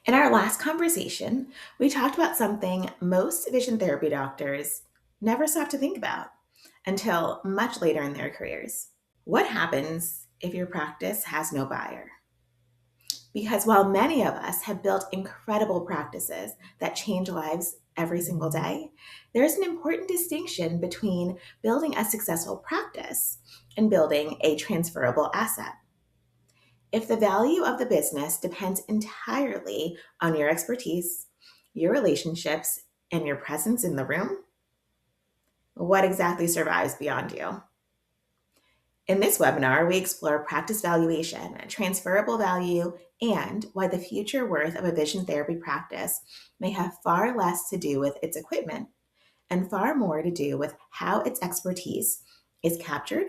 In our last conversation, we talked about something most vision therapy doctors never stop to think about until much later in their careers. What happens if your practice has no buyer? Because while many of us have built incredible practices that change lives every single day, there's an important distinction between building a successful practice and building a transferable asset. If the value of the business depends entirely on your expertise, your relationships, and your presence in the room, what exactly survives beyond you? In this webinar, we explore practice valuation, transferable value, and why the future worth of a vision therapy practice may have far less to do with its equipment and far more to do with how its expertise is captured,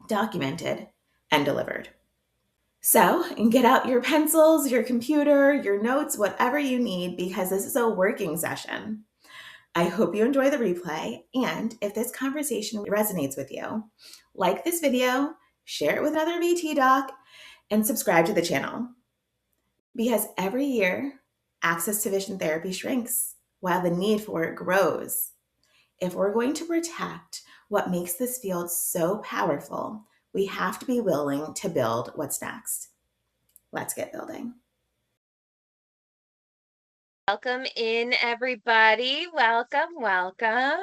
documented, and delivered. So, and get out your pencils, your computer, your notes, whatever you need, because this is a working session. I hope you enjoy the replay, and if this conversation resonates with you, like this video, share it with another VT doc, and subscribe to the channel. Because every year, access to vision therapy shrinks while the need for it grows. If we're going to protect what makes this field so powerful, we have to be willing to build what's next. Let's get building. Welcome in, everybody. Welcome.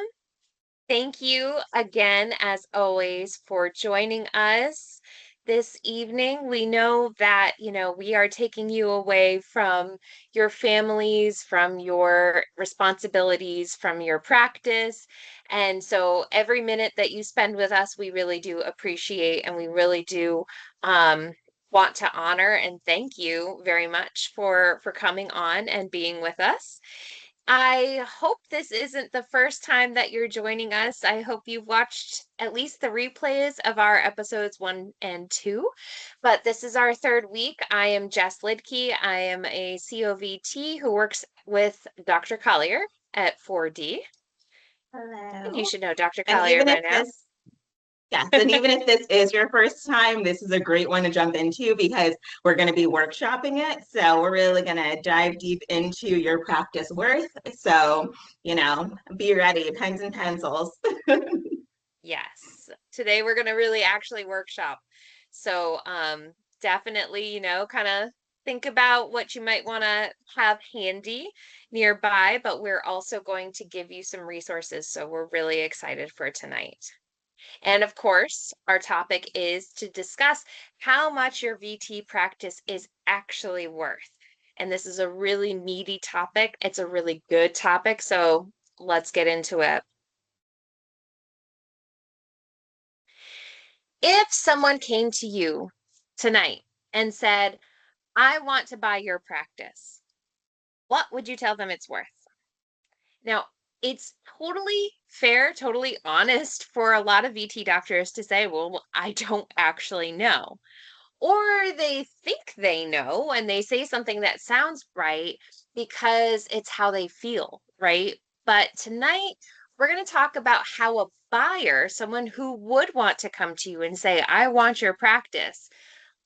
Thank you again, as always, for joining us this evening. We know that, we are taking you away from your families, from your responsibilities, from your practice. And so every minute that you spend with us, we really do appreciate, and we really do want to honor and thank you very much for coming on and being with us. I hope this isn't the first time that you're joining us. I hope you've watched at least the replays of our episodes 1 and 2, but this is our third week. I am Jess Lidke. I am a COVT who works with Dr. Collier at 4D. And you Hello. should know Dr. And Collier even if by now. this, yes, and even if this is your first time, this is a great one to jump into because we're going to be workshopping it. So we're really going to dive deep into your practice worth. So, be ready, pens and pencils. Yes. Today we're going to really actually workshop. So, definitely, kind of think about what you might want to have handy nearby, but we're also going to give you some resources. So we're really excited for tonight. And of course, our topic is to discuss how much your VT practice is actually worth. And this is a really meaty topic. It's a really good topic. So let's get into it. If someone came to you tonight and said, I want to buy your practice, what would you tell them it's worth? Now, it's totally fair, totally honest for a lot of VT doctors to say, well, I don't actually know. Or they think they know and they say something that sounds right because it's how they feel, right? But tonight, we're going to talk about how a buyer, someone who would want to come to you and say, I want your practice,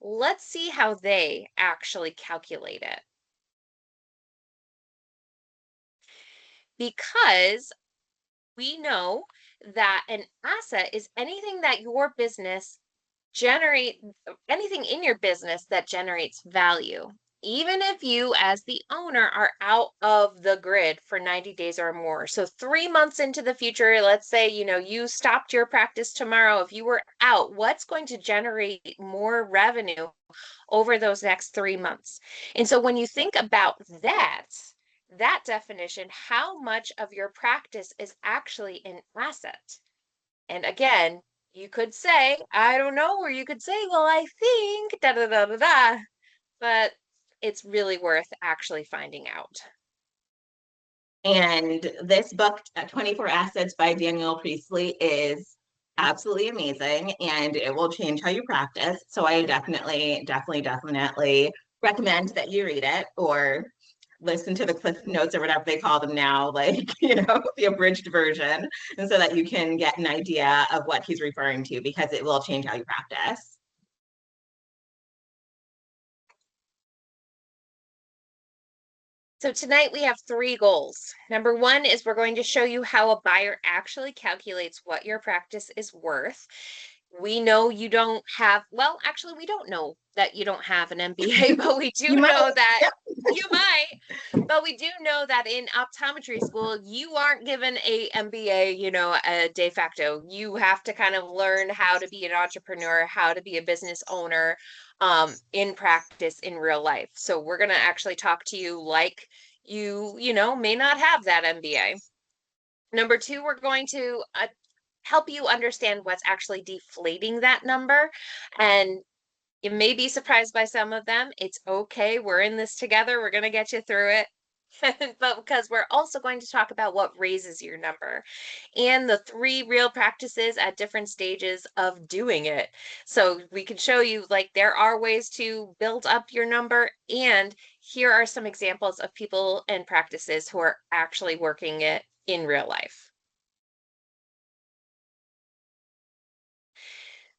let's see how they actually calculate it. Because we know that an asset is anything that your business generate anything in your business that generates value. Even if you as the owner are out of the grid for 90 days or more. So 3 months into the future, let's say, you stopped your practice tomorrow. If you were out, what's going to generate more revenue over those next 3 months? And so when you think about that definition, how much of your practice is actually an asset? And again, you could say, I don't know, or you could say, well, I think da da da da da, but it's really worth actually finding out. And this book, 24 Assets by Daniel Priestley, is absolutely amazing and it will change how you practice. So I definitely recommend that you read it or listen to the cliff notes or whatever they call them now, like, the abridged version, and so that you can get an idea of what he's referring to because it will change how you practice. So tonight we have three goals. Number one is we're going to show you how a buyer actually calculates what your practice is worth. We know you don't have, well, actually, we don't know that you don't have an MBA, but we do You might. know that Yep. you might. But we do know that in optometry school, you aren't given a MBA, a de facto. You have to kind of learn how to be an entrepreneur, how to be a business owner, in practice in real life. So we're going to actually talk to you like you may not have that MBA. Number two, we're going to help you understand what's actually deflating that number. And you may be surprised by some of them. It's okay. We're in this together. We're going to get you through it. But because we're also going to talk about what raises your number and the three real practices at different stages of doing it. So we can show you like there are ways to build up your number, and here are some examples of people and practices who are actually working it in real life.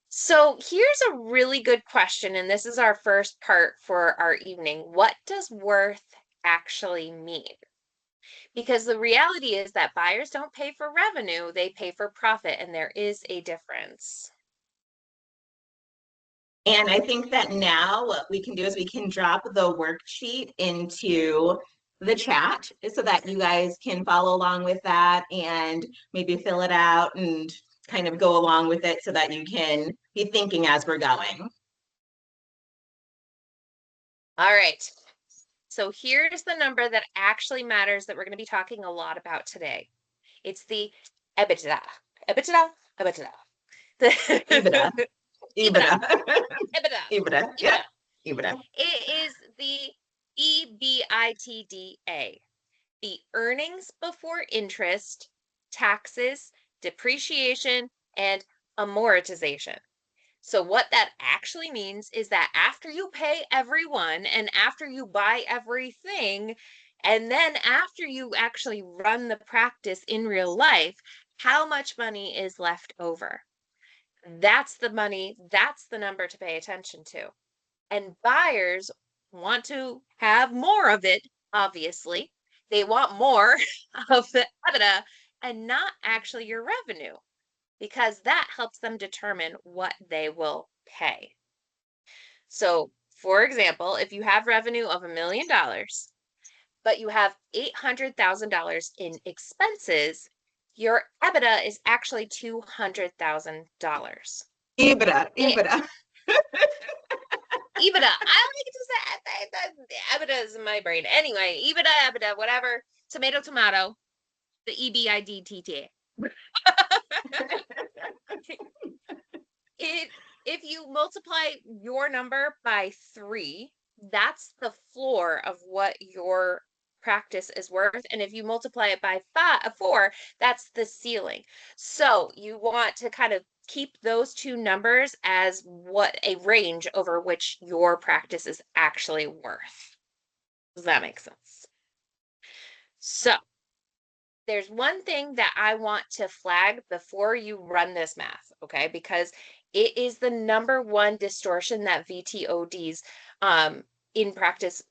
So here's a really good question, and this is our first part for our evening. What does worth actually mean? Because the reality is that buyers don't pay for revenue, they pay for profit, and there is a difference. And I think that now what we can do is we can drop the worksheet into the chat so that you guys can follow along with that and maybe fill it out and kind of go along with it so that you can be thinking as we're going. All right. So here's the number that actually matters that we're going to be talking a lot about today. It's the EBITDA. EBITDA, EBITDA. EBITDA, The EBITDA, EBITDA, EBITDA, EBITDA, yeah, EBITDA. EBITDA. It is the EBITDA, the earnings before interest, taxes, depreciation, and amortization. So what that actually means is that after you pay everyone and after you buy everything, and then after you actually run the practice in real life, how much money is left over? That's the money, that's the number to pay attention to. And buyers want to have more of it, obviously. They want more of the EBITDA and not actually your revenue, because that helps them determine what they will pay. So, for example, if you have revenue of $1 million, but you have $800,000 in expenses, your EBITDA is actually $200,000. EBITDA, EBITDA. EBITDA. I don't think it's that EBITDA is in my brain. Anyway, EBITDA, whatever. Tomato, tomato. The EBITDA. It if you multiply your number by 3, that's the floor of what your practice is worth. And if you multiply it by 4, that's the ceiling. So you want to kind of keep those two numbers as what a range over which your practice is actually worth. Does that make sense? So there's one thing that I want to flag before you run this math, okay? Because it is the number one distortion that VTODs in practice,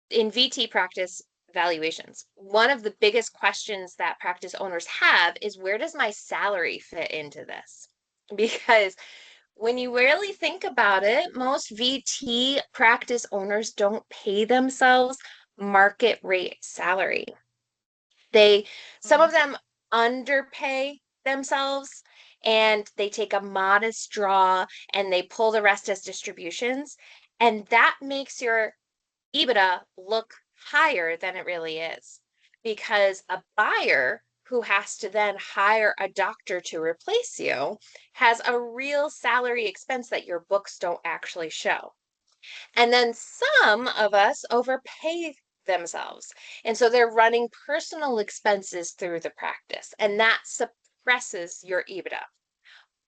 in VT practice valuations. One of the biggest questions that practice owners have is, where does my salary fit into this? Because when you really think about it, most VT practice owners don't pay themselves market rate salary. Some of them underpay themselves and they take a modest draw and they pull the rest as distributions. And that makes your EBITDA look higher than it really is, because a buyer who has to then hire a doctor to replace you has a real salary expense that your books don't actually show. And then some of us overpay themselves. And so they're running personal expenses through the practice, and that suppresses your EBITDA.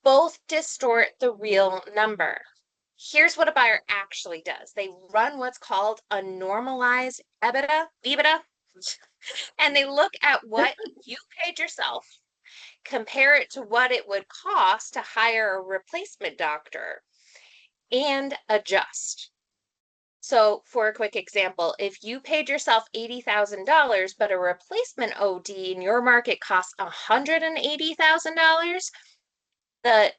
Both distort the real number. Here's what a buyer actually does. They run what's called a normalized EBITDA, and they look at what you paid yourself, compare it to what it would cost to hire a replacement doctor, and adjust. So for a quick example, if you paid yourself $80,000, but a replacement OD in your market costs $180,000, that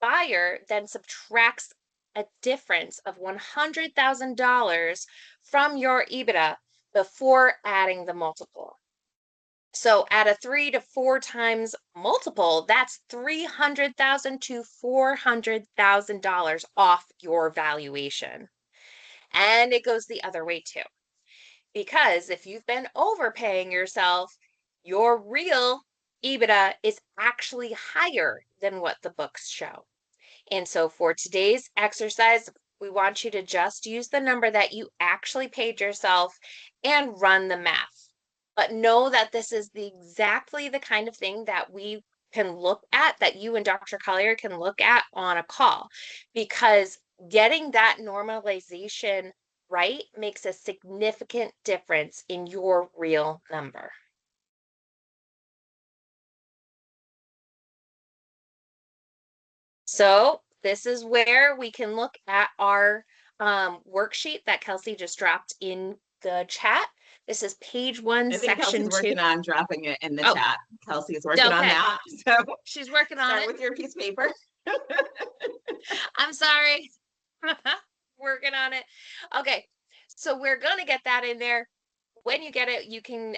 buyer then subtracts a difference of $100,000 from your EBITDA before adding the multiple. So at a 3 to 4 times multiple, that's $300,000 to $400,000 off your valuation. And it goes the other way too. Because if you've been overpaying yourself, your real EBITDA is actually higher than what the books show. And so for today's exercise, we want you to just use the number that you actually paid yourself and run the math. But know that this is exactly the kind of thing that we can look at, that you and Dr. Collier can look at on a call, because getting that normalization right makes a significant difference in your real number. So this is where we can look at our worksheet that Kelsey just dropped in the chat. This is page 1, I think Kelsey's section 2. working on dropping it in the Oh, chat. Kelsey's working on okay. that. So She's working on start it. with your piece of paper. I'm sorry. Working on it. Okay. So we're going to get that in there. When you get it, you can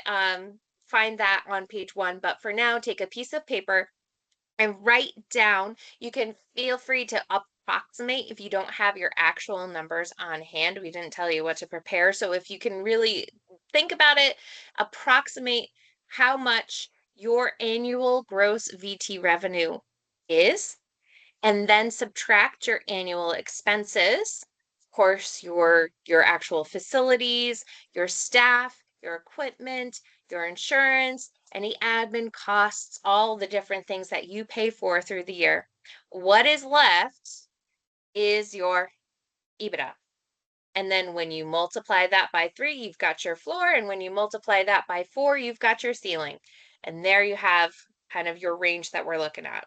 find that on page 1. But for now, take a piece of paper and write down. You can feel free to approximate if you don't have your actual numbers on hand. We didn't tell you what to prepare. So if you can really think about it, approximate how much your annual gross VT revenue is, and then subtract your annual expenses. Of course, your actual facilities, your staff, your equipment, your insurance, any admin costs, all the different things that you pay for through the year. What is left is your EBITDA. And then when you multiply that by 3, you've got your floor. And when you multiply that by 4, you've got your ceiling. And there you have kind of your range that we're looking at.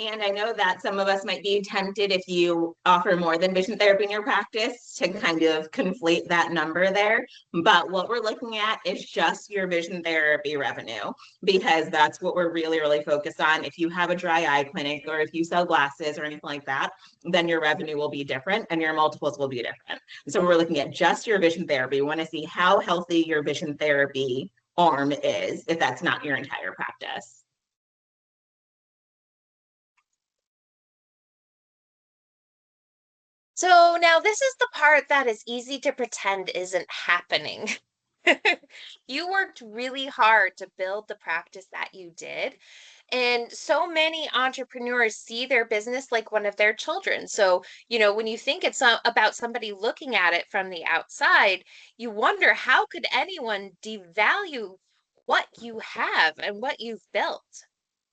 And I know that some of us might be tempted, if you offer more than vision therapy in your practice, to kind of conflate that number there. But what we're looking at is just your vision therapy revenue, because that's what we're really, really focused on. If you have a dry eye clinic, or if you sell glasses or anything like that, then your revenue will be different and your multiples will be different. So we're looking at just your vision therapy. We want to see how healthy your vision therapy arm is, if that's not your entire practice. So now this is the part that is easy to pretend isn't happening. You worked really hard to build the practice that you did. And so many entrepreneurs see their business like one of their children. So, when you think it's about somebody looking at it from the outside, you wonder, how could anyone devalue what you have and what you've built?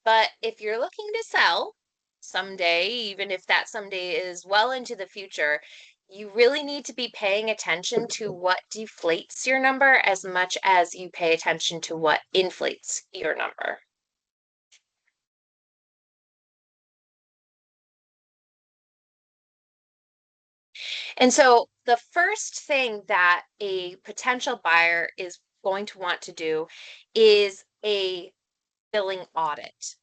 But if you're looking to sell someday, even if that someday is well into the future, you really need to be paying attention to what deflates your number as much as you pay attention to what inflates your number. And so the first thing that a potential buyer is going to want to do is a billing audit.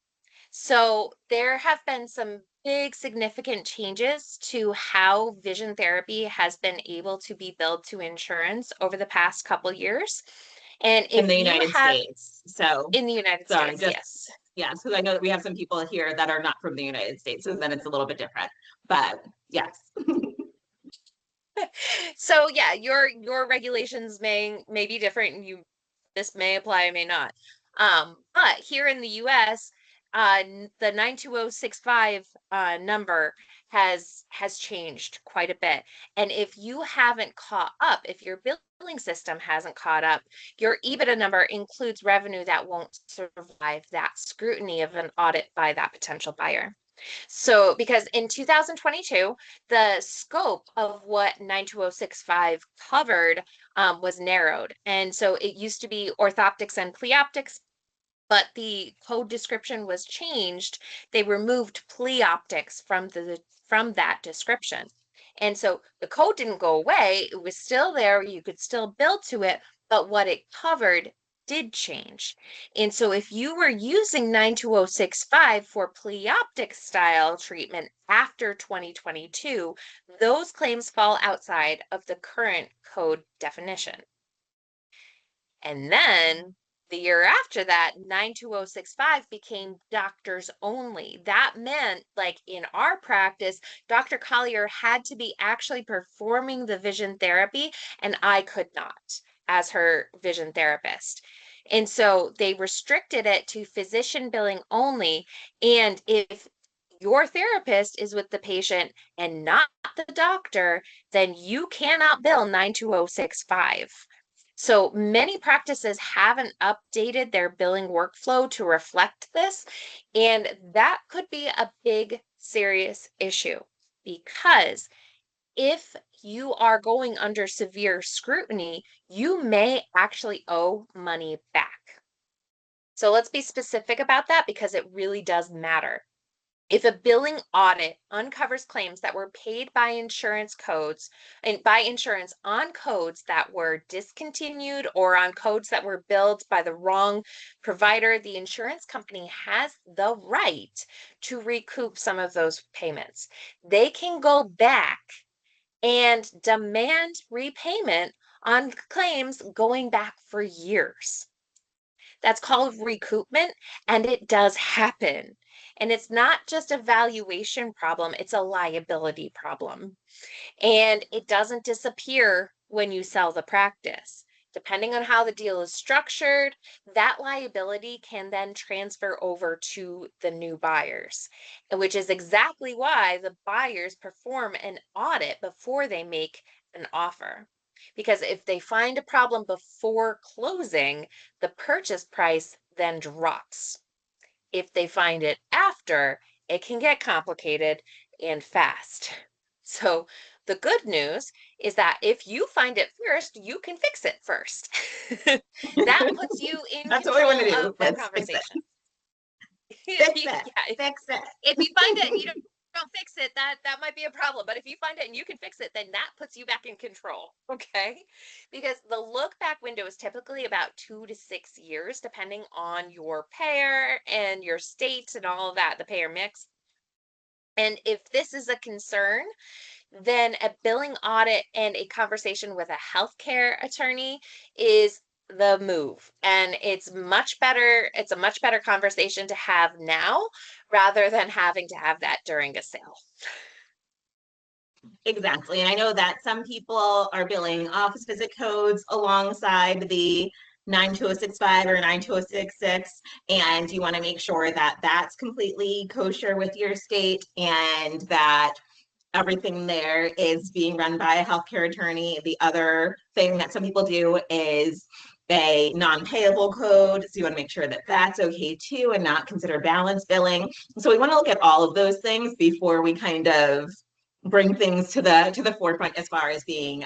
So there have been some big significant changes to how vision therapy has been able to be billed to insurance over the past couple years. And In if the you United have States. So in the United sorry, States, just yes. yes, because I know that we have some people here that are not from the United States, so then it's a little bit different. But yes. So yeah, your regulations may be different, and this may apply, may not. But here in the US, the 92065 number has changed quite a bit. And if you haven't caught up, if your billing system hasn't caught up, your EBITDA number includes revenue that won't survive that scrutiny of an audit by that potential buyer. So, because in 2022, the scope of what 92065 covered was narrowed. And so it used to be orthoptics and pleoptics, but the code description was changed. They removed pleoptics from that description. And so the code didn't go away. It was still there. You could still bill to it, but what it covered did change. And so if you were using 92065 for pleoptic style treatment after 2022, those claims fall outside of the current code definition. And then the year after that, 92065 became doctors only. That meant, like in our practice, Dr. Collier had to be actually performing the vision therapy, and I could not as her vision therapist. And so they restricted it to physician billing only. And if your therapist is with the patient and not the doctor, then you cannot bill 92065. So many practices haven't updated their billing workflow to reflect this, and that could be a big, serious issue because if you are going under severe scrutiny, you may actually owe money back. So let's be specific about that because it really does matter. If a billing audit uncovers claims that were paid by insurance codes and by insurance on codes that were discontinued or on codes that were billed by the wrong provider, the insurance company has the right to recoup some of those payments. They can go back and demand repayment on claims going back for years. That's called recoupment, and it does happen. And it's not just a valuation problem, it's a liability problem. And it doesn't disappear when you sell the practice. Depending on how the deal is structured, that liability can then transfer over to the new buyers, which is exactly why the buyers perform an audit before they make an offer. Because if they find a problem before closing, the purchase price then drops. If they find it after, it can get complicated and fast. So the good news is that if you find it first, you can fix it first. That puts you in That's what we want to control of do. the Let's fix it. conversation. Fix it. Yeah, Fix it. if you find it and you don't fix it, that might be a problem. But if you find it and you can fix it, then that puts you back in control. Okay. Because the look back window is typically about 2 to 6 years, depending on your payer and your state and all of that, the payer mix. And if this is a concern, then a billing audit and a conversation with a healthcare attorney is the move. And it's a much better conversation to have now rather than having to have that during a sale. Exactly. And I know that some people are billing office visit codes alongside the 92065 or 92066, and you want to make sure that that's completely kosher with your state and that everything there is being run by a healthcare attorney. The other thing that some people do is a non-payable code. So you want to make sure that that's okay too and not consider balance billing. So we want to look at all of those things before we kind of bring things to the forefront as far as being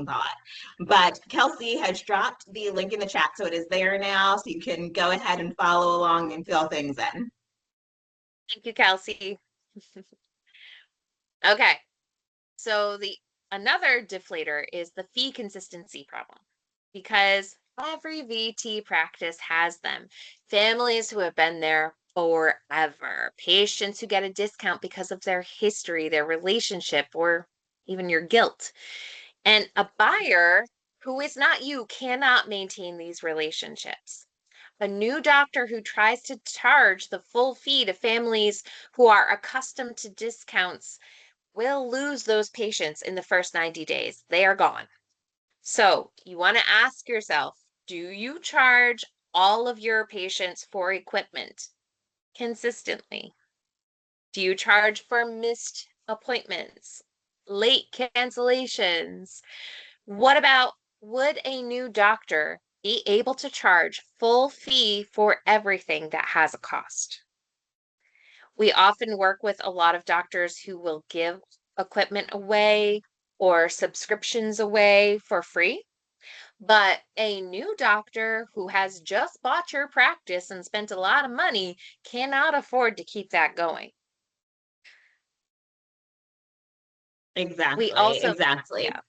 bought. But Kelsey has dropped the link in the chat, so it is there now. So you can go ahead and follow along and fill things in. Thank you, Kelsey. Okay. So the another deflator is the fee consistency problem because every VT practice has them. Families who have been there forever, patients who get a discount because of their history, their relationship, or even your guilt. And a buyer who is not you cannot maintain these relationships. A new doctor who tries to charge the full fee to families who are accustomed to discounts will lose those patients in the first 90 days. They are gone. So you want to ask yourself, do you charge all of your patients for equipment consistently? Do you charge for missed appointments, late cancellations? What about, would a new doctor be able to charge full fee for everything that has a cost? We often work with a lot of doctors who will give equipment away or subscriptions away for free. But a new doctor who has just bought your practice and spent a lot of money cannot afford to keep that going. We Exactly, also, exactly. yeah,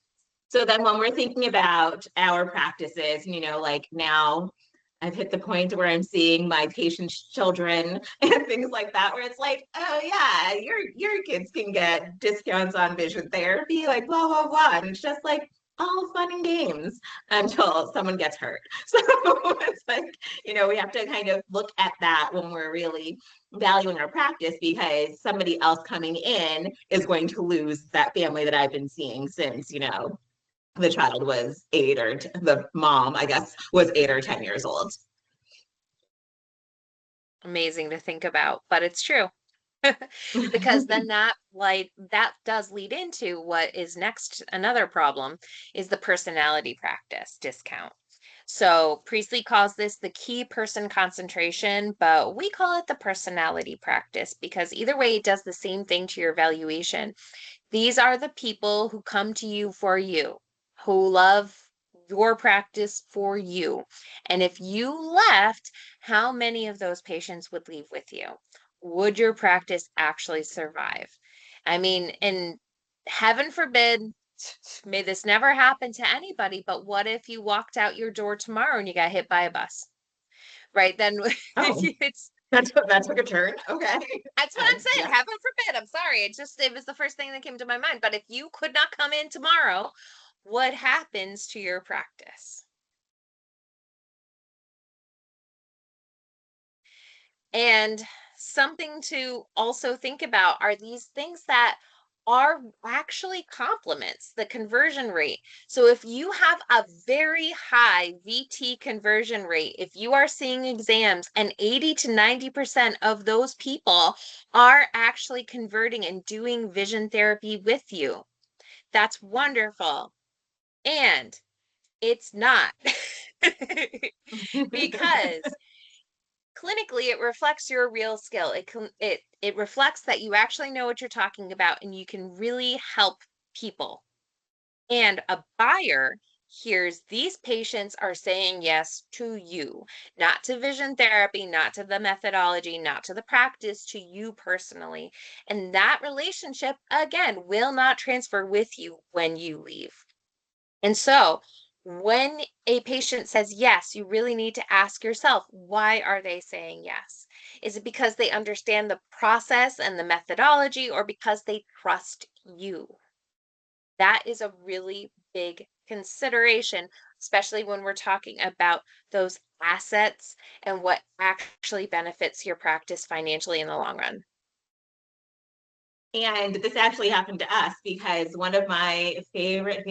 So then when we're thinking about our practices, like now I've hit the point where I'm seeing my patients' children and things like that, where it's like, oh yeah, your kids can get discounts on vision therapy, like blah blah blah. And it's just like all fun and games until someone gets hurt. So it's like, we have to kind of look at that when we're really valuing our practice, because somebody else coming in is going to lose that family that I've been seeing since, the child was the mom, I guess, was 8 or 10 years old. amazing to think about, but it's true. Because then that does lead into what is next. Another problem is the personality practice discount. So Priestley calls this the key person concentration, but we call it the personality practice because either way, it does the same thing to your valuation. These are the people who come to you for you, who love your practice for you. And if you left, how many of those patients would leave with you? Would your practice actually survive? I mean, and heaven forbid, may this never happen to anybody, but what if you walked out your door tomorrow and you got hit by a bus? Right? Then Oh, it's that took a turn. Okay. that's what I'm saying. Yeah. Heaven forbid. I'm sorry. It was the first thing that came to my mind. But if you could not come in tomorrow, what happens to your practice? And something to also think about are these things that are actually complements the conversion rate. So if you have a very high VT conversion rate, if you are seeing exams and 80 to 90% of those people are actually converting and doing vision therapy with you, that's wonderful. And it's not because clinically it reflects your real skill. It reflects that you actually know what you're talking about and you can really help people. And a buyer hears these patients are saying yes to you, not to vision therapy, not to the methodology, not to the practice, to you personally. And that relationship, again, will not transfer with you when you leave. And so when a patient says yes, you really need to ask yourself, why are they saying yes? Is it because they understand the process and the methodology, or because they trust you? That is a really big consideration, especially when we're talking about those assets and what actually benefits your practice financially in the long run. And this actually happened to us because one of my favorite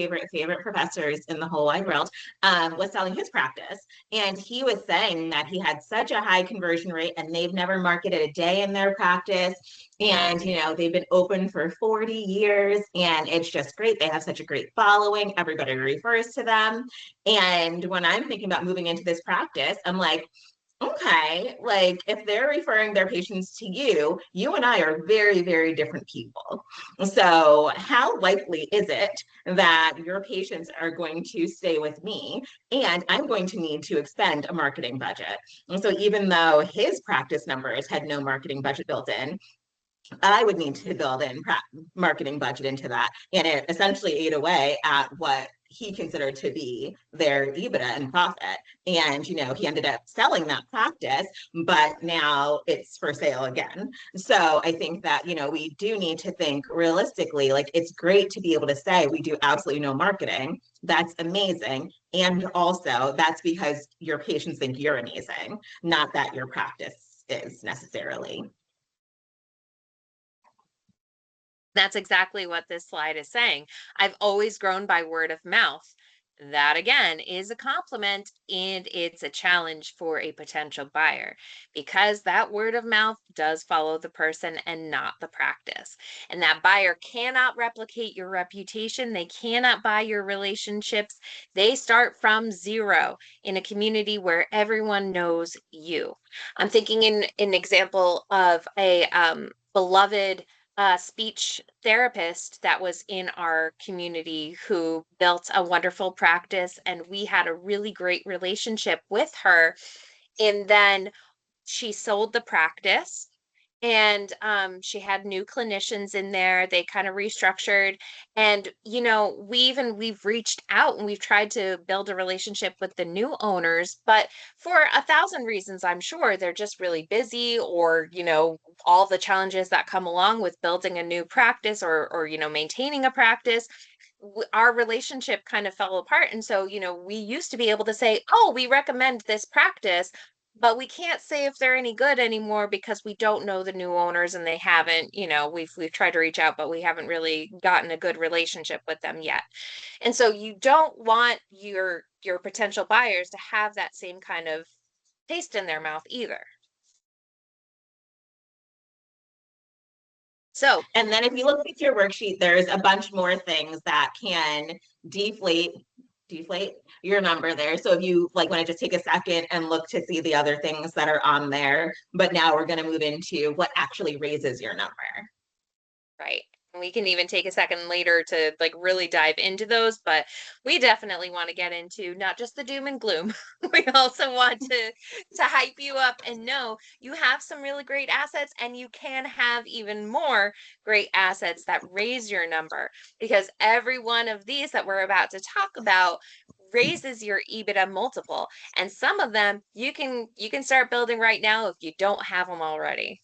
professors in the whole wide world was selling his practice. And he was saying that he had such a high conversion rate and they've never marketed a day in their practice. And, they've been open for 40 years and it's just great. They have such a great following. Everybody refers to them. And when I'm thinking about moving into this practice, I'm like, okay, like if they're referring their patients to you, you and I are very different people. So, how likely is it that your patients are going to stay with me and I'm going to need to expend a marketing budget? And so, even though his practice numbers had no marketing budget built in, I would need to build in marketing budget into that. And it essentially ate away at what he considered to be their EBITDA and profit. And, he ended up selling that practice, but now it's for sale again. So I think that, we do need to think realistically, like it's great to be able to say we do absolutely no marketing. That's amazing. And also that's because your patients think you're amazing, not that your practice is necessarily. That's exactly what this slide is saying. I've always grown by word of mouth. That again is a compliment and it's a challenge for a potential buyer because that word of mouth does follow the person and not the practice. And that buyer cannot replicate your reputation. They cannot buy your relationships. They start from zero in a community where everyone knows you. I'm thinking in an example of a beloved speech therapist that was in our community who built a wonderful practice, and we had a really great relationship with her. And then she sold the practice And she had new clinicians in there. They kind of restructured. And, we've reached out and we've tried to build a relationship with the new owners, but for 1,000 reasons, I'm sure they're just really busy, or, all the challenges that come along with building a new practice, or, maintaining a practice. Our relationship kind of fell apart. And so, we used to be able to say, oh, we recommend this practice, but we can't say if they're any good anymore because we don't know the new owners, and they haven't, we've tried to reach out, but we haven't really gotten a good relationship with them yet. And so you don't want your potential buyers to have that same kind of taste in their mouth either. So, And then if you look at your worksheet, there's a bunch more things that can deflate your number there. So if you like want to just take a second and look to see the other things that are on there, but now we're going to move into what actually raises your number. right. And we can even take a second later to like really dive into those, but we definitely want to get into not just the doom and gloom. We also want to hype you up and know you have some really great assets, and you can have even more great assets that raise your number, because every one of these that we're about to talk about raises your EBITDA multiple. And some of them you can start building right now if you don't have them already.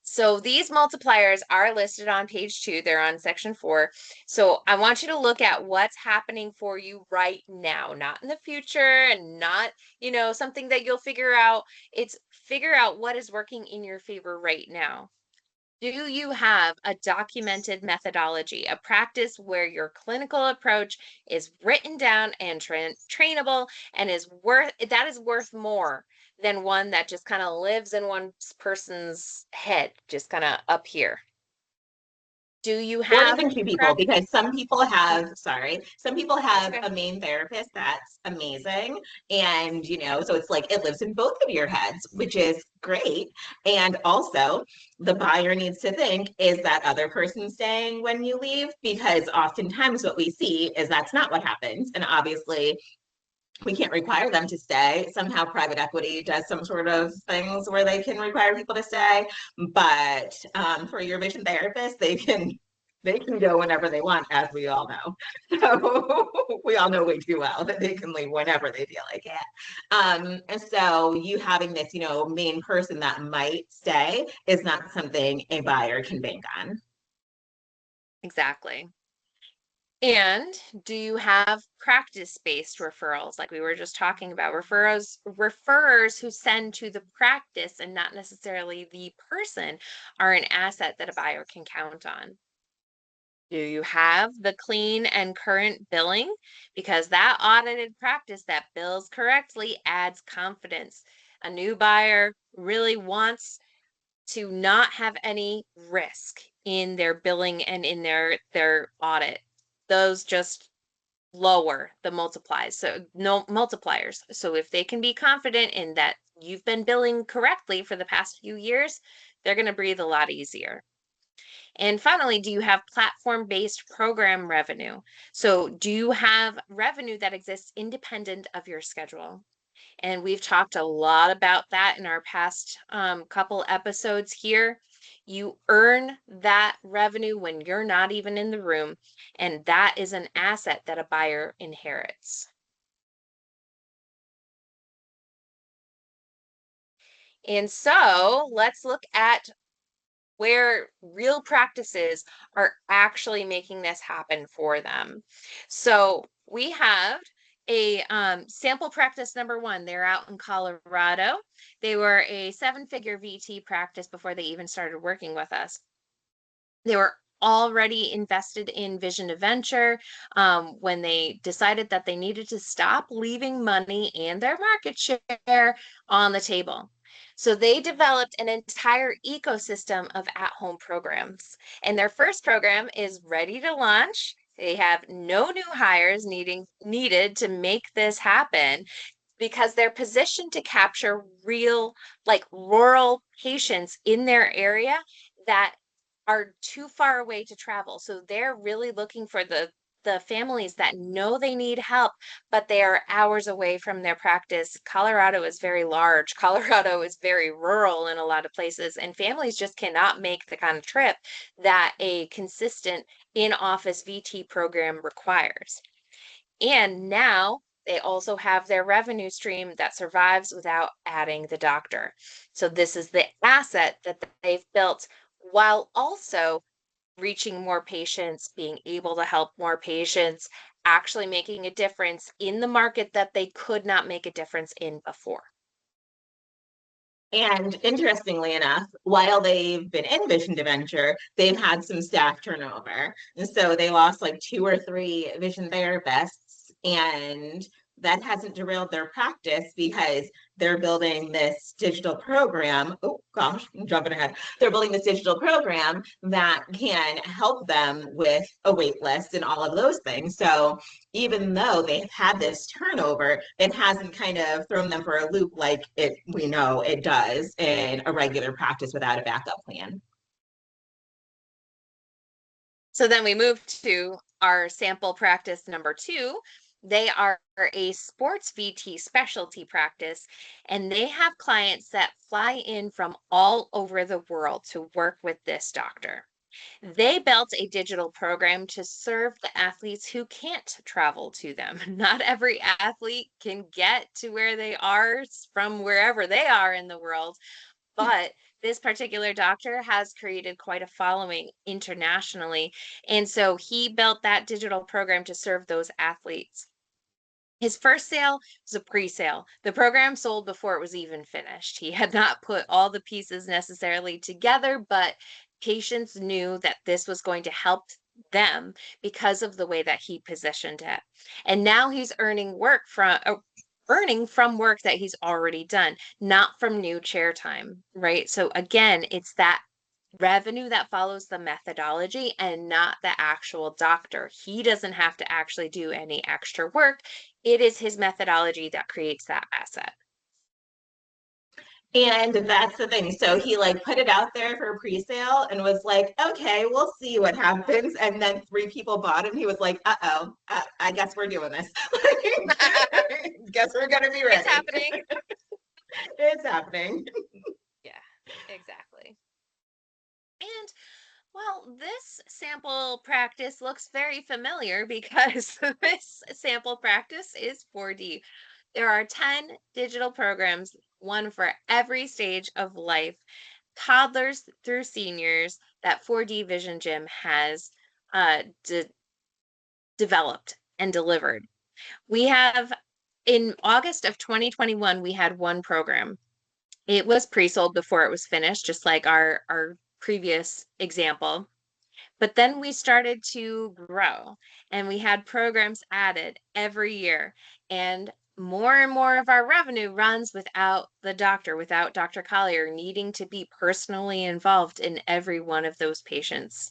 So these multipliers are listed on page 2. They're on section 4. So I want you to look at what's happening for you right now, not in the future, and not, something that you'll figure out. It's figure out what is working in your favor right now. Do you have a documented methodology, a practice where your clinical approach is written down and trainable, and that is worth more than one that just kind of lives in one person's head, just kind of up here? Do you Or have even two people, practice? because some people That's have okay. a main therapist that's amazing. And, so it's like it lives in both of your heads, which is great. And also, the buyer needs to think, is that other person staying when you leave? Because oftentimes what we see is that's not what happens. And obviously, we can't require them to stay. Somehow private equity does some sort of things where they can require people to stay. But for your vision therapist, they can go whenever they want, as we all know. So we all know way too well that they can leave whenever they feel like it. And so you having this, main person that might stay is not something a buyer can bank on. Exactly. And do you have practice-based referrals, like we were just talking about? Referrers who send to the practice and not necessarily the person are an asset that a buyer can count on. Do you have the clean and current billing? Because that audited practice that bills correctly adds confidence. A new buyer really wants to not have any risk in their billing and in their audit. Those just lower the multiplies. So no multipliers. So if they can be confident in that you've been billing correctly for the past few years, they're going to breathe a lot easier. And finally, do you have platform-based program revenue? So do you have revenue that exists independent of your schedule? And we've talked a lot about that in our past couple episodes here. You earn that revenue when you're not even in the room, and that is an asset that a buyer inherits. And so let's look at where real practices are actually making this happen for them. So we have a sample practice number 1. They're out in Colorado. They were a 7-figure VT practice before they even started working with us. They were already invested in Vision to Venture when they decided that they needed to stop leaving money and their market share on the table. So they developed an entire ecosystem of at-home programs. And their first program is ready to launch. They have no new hires needed to make this happen, because they're positioned to capture real, like rural patients in their area that are too far away to travel. So they're really looking for the the families that know they need help, but they are hours away from their practice. Colorado is very large. Colorado is very rural in a lot of places, and families just cannot make the kind of trip that a consistent in-office VT program requires. And now they also have their revenue stream that survives without adding the doctor. So this is the asset that they've built while also reaching more patients, being able to help more patients, actually making a difference in the market that they could not make a difference in before. And interestingly enough, while they've been in vision dementia, they've had some staff turnover. And so they lost like 2 or 3 vision therapists, and that hasn't derailed their practice because they're building this digital program. Oh gosh, I'm jumping ahead. They're building this digital program that can help them with a wait list and all of those things. So even though they've had this turnover, it hasn't kind of thrown them for a loop like we know it does in a regular practice without a backup plan. So then we move to our sample practice number 2. They are a sports VT specialty practice, and they have clients that fly in from all over the world to work with this doctor. They built a digital program to serve the athletes who can't travel to them. Not every athlete can get to where they are from wherever they are in the world, but this particular doctor has created quite a following internationally. And so he built that digital program to serve those athletes. His first sale was a pre-sale. The program sold before it was even finished. He had not put all the pieces necessarily together, but patients knew that this was going to help them because of the way that he positioned it. And now he's earning from work that he's already done, not from new chair time, right? So again, it's that revenue that follows the methodology and not the actual doctor. He doesn't have to actually do any extra work. It is his methodology that creates that asset. And that's the thing. So he like put it out there for pre-sale and was like, okay, we'll see what happens. And then 3 people bought it. And he was like, uh-oh, I guess we're doing this. Guess we're gonna be ready. It's happening. It's happening. Yeah, exactly. And well, this sample practice looks very familiar because this sample practice is 4D. There are 10 digital programs, one for every stage of life, toddlers through seniors, that 4D Vision Gym has developed and delivered. We have, in August of 2021, we had one program. It was pre-sold before it was finished, just like our previous example. But then we started to grow and we had programs added every year. And more of our revenue runs without the doctor, without Dr. Collier needing to be personally involved in every one of those patients'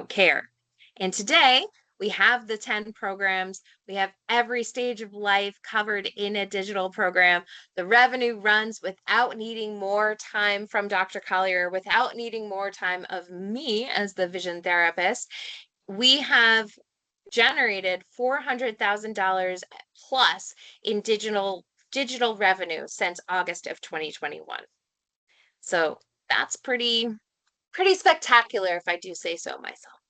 care. And today we have the 10 programs. We have every stage of life covered in a digital program. The revenue runs without needing more time from Dr. Collier, without needing more time of me as the vision therapist. We have generated $400,000 plus in digital revenue since August of 2021. So that's pretty spectacular, if I do say so myself.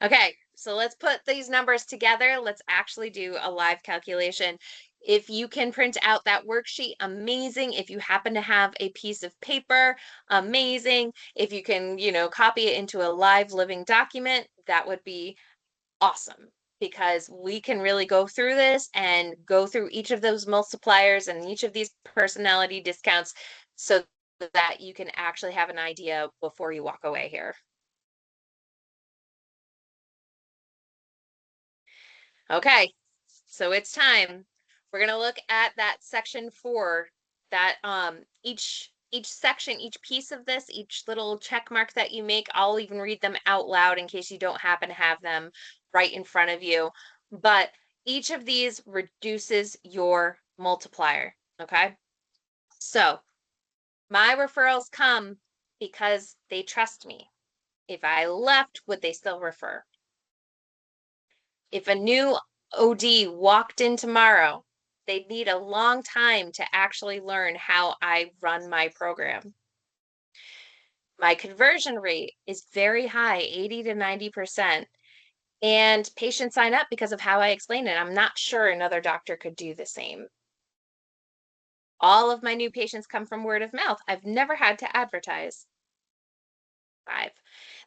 Okay, so let's put these numbers together. Let's actually do a live calculation. If you can print out that worksheet, amazing. If you happen to have a piece of paper, amazing. If you can, copy it into a live living document, that would be awesome, because we can really go through this and go through each of those multipliers and each of these personality discounts so that you can actually have an idea before you walk away here. Okay, so it's time. We're gonna look at that section 4, that each section, each piece of this, each little check mark that you make, I'll even read them out loud in case you don't happen to have them right in front of you. But each of these reduces your multiplier, okay? So my referrals come because they trust me. If I left, would they still refer? If a new OD walked in tomorrow, they'd need a long time to actually learn how I run my program. My conversion rate is very high, 80 to 90%. And patients sign up because of how I explain it. I'm not sure another doctor could do the same. All of my new patients come from word of mouth. I've never had to advertise. 5.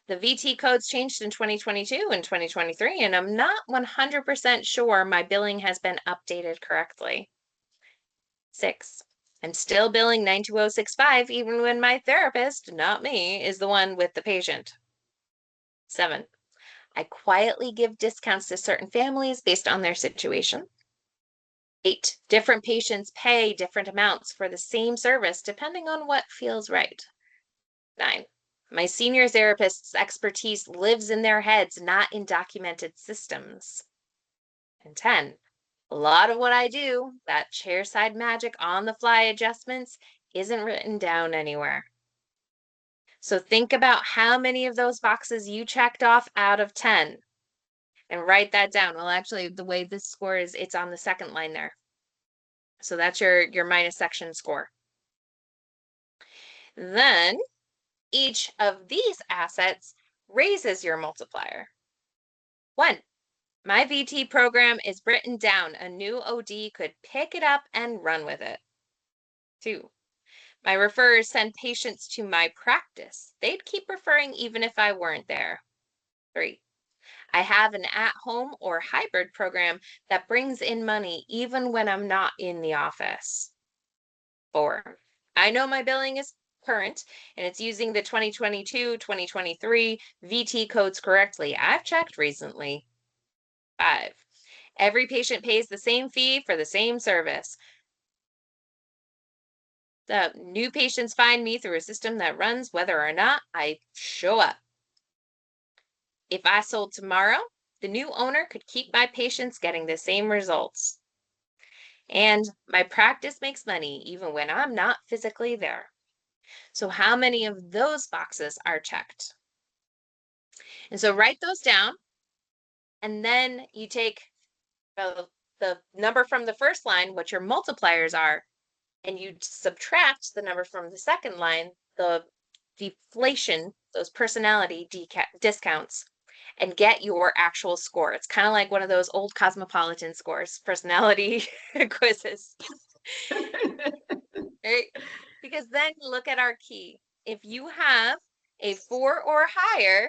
The VT codes changed in 2022 and 2023, and I'm not 100% sure my billing has been updated correctly. 6. I'm still billing 92065 even when my therapist, not me, is the one with the patient. 7. I quietly give discounts to certain families based on their situation. 8. Different patients pay different amounts for the same service depending on what feels right. 9. My senior therapist's expertise lives in their heads, not in documented systems. And 10. A lot of what I do, that chairside magic on the fly adjustments, isn't written down anywhere. So think about how many of those boxes you checked off out of 10 and write that down. Well, actually, the way this score is, it's on the second line there. So that's your minus section score. Then each of these assets raises your multiplier. 1. My VT program is written down. A new OD could pick it up and run with it. 2. My referrers send patients to my practice. They'd keep referring even if I weren't there. 3. I have an at-home or hybrid program that brings in money even when I'm not in the office. 4. I know my billing is current and it's using the 2022-2023 VT codes correctly. I've checked recently. 5. Every patient pays the same fee for the same service. The new patients find me through a system that runs whether or not I show up. If I sold tomorrow, the new owner could keep my patients getting the same results. And my practice makes money even when I'm not physically there. So how many of those boxes are checked? And so write those down, and then you take the number from the first line, what your multipliers are, and you subtract the number from the second line, the deflation, those personality discounts, and get your actual score. It's kind of like one of those old cosmopolitan scores, personality quizzes. Right? Because then look at our key. If you have a 4 or higher,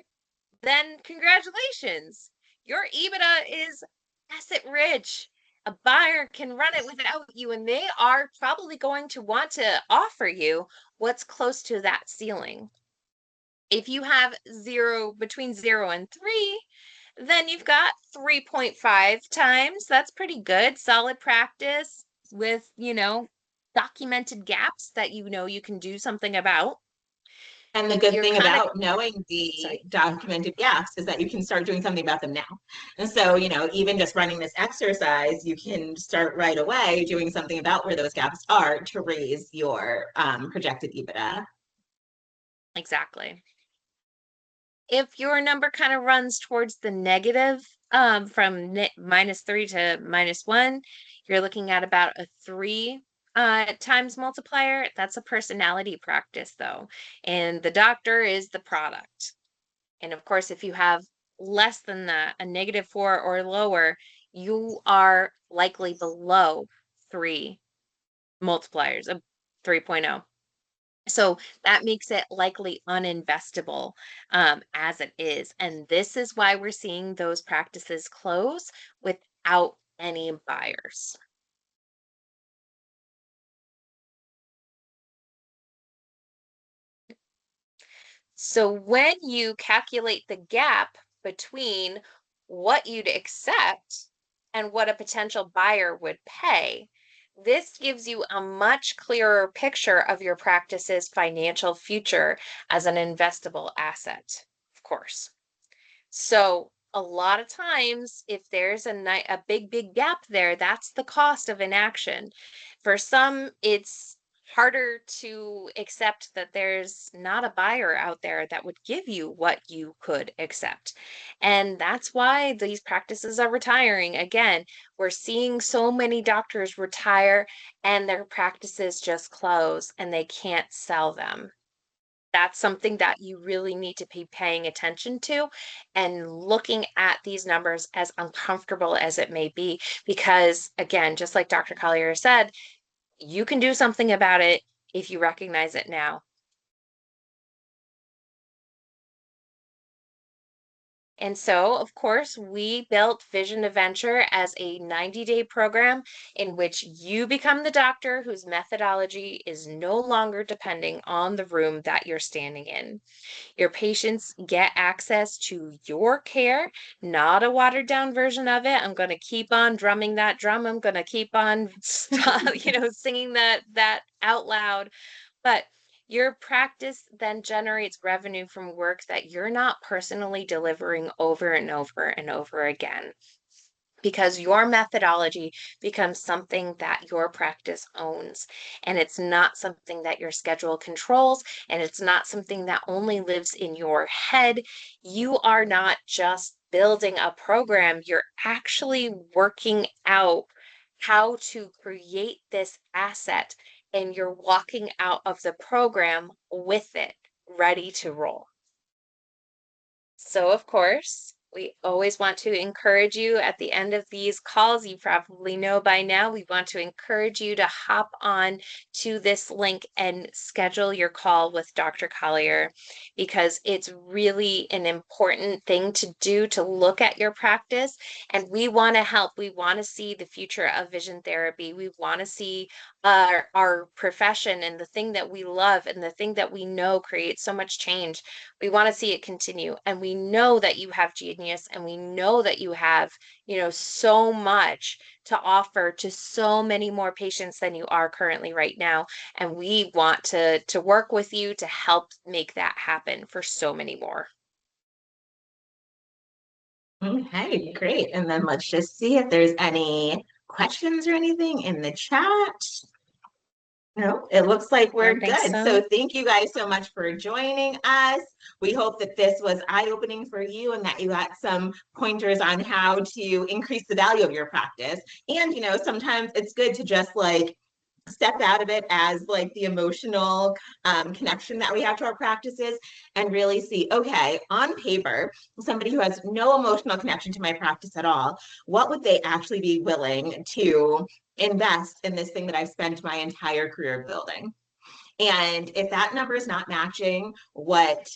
then congratulations. Your EBITDA is asset rich. A buyer can run it without you, and they are probably going to want to offer you what's close to that ceiling. If you have between 0 and 3, then you've got 3.5 times. That's pretty good. Solid practice with, documented gaps that you can do something about. And the good You're thing kind of, about knowing the sorry. documented gaps is that you can start doing something about them now. And so, even just running this exercise, you can start right away doing something about where those gaps are to raise your projected EBITDA. Exactly. If your number kind of runs towards the negative, from -3 to -1, you're looking at about a 3 times multiplier. That's a personality practice, though, and the doctor is the product. And of course, if you have less than that, a -4 or lower, you are likely below 3 multipliers, of 3.0. So that makes it likely uninvestable, as it is. And this is why we're seeing those practices close without any buyers. So when you calculate the gap between what you'd accept and what a potential buyer would pay, this gives you a much clearer picture of your practice's financial future as an investable asset, of course. So a lot of times, if there's a big gap there, that's the cost of inaction. For some, it's harder to accept that there's not a buyer out there that would give you what you could accept. And that's why these practices are retiring. Again, we're seeing so many doctors retire and their practices just close and they can't sell them. That's something that you really need to be paying attention to and looking at these numbers, as uncomfortable as it may be, because again, just like Dr. Collier said, you can do something about it if you recognize it now. And so, of course, we built Vision to Venture as a 90-day program in which you become the doctor whose methodology is no longer depending on the room that you're standing in. Your patients get access to your care, not a watered down version of it. I'm going to keep on drumming that drum. I'm going to keep on, singing that out loud. But your practice then generates revenue from work that you're not personally delivering over and over and over again, because your methodology becomes something that your practice owns. And it's not something that your schedule controls, and it's not something that only lives in your head. You are not just building a program, you're actually working out how to create this asset, and you're walking out of the program with it, ready to roll. So, of course, we always want to encourage you at the end of these calls. You probably know by now, we want to encourage you to hop on to this link and schedule your call with Dr. Collier, because it's really an important thing to do, to look at your practice. And we want to help. We want to see the future of vision therapy. We want to see our profession and the thing that we love and the thing that we know creates so much change. We want to see it continue. And we know that you have genius, and we know that you have, so much to offer to so many more patients than you are currently right now. And we want to work with you to help make that happen for so many more. Okay, great. And then let's just see if there's any questions or anything in the chat. No, it looks like I we're don't think good. So so. thank you guys so much for joining us. We hope that this was eye-opening for you and that you got some pointers on how to increase the value of your practice. And, sometimes it's good to just step out of it as the emotional connection that we have to our practices and really see, okay, on paper, somebody who has no emotional connection to my practice at all, what would they actually be willing to invest in this thing that I've spent my entire career building? And if that number is not matching what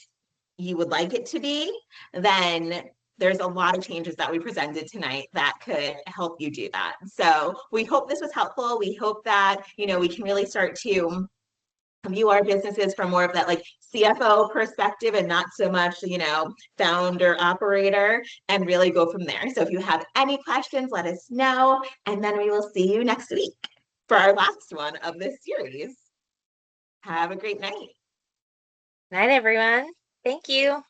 you would like it to be, then there's a lot of changes that we presented tonight that could help you do that. So we hope this was helpful. We hope that, we can really start to view our businesses from more of that CFO perspective and not so much, founder operator, and really go from there. So if you have any questions, let us know. And then we will see you next week for our last one of this series. Have a great night. Night, everyone. Thank you.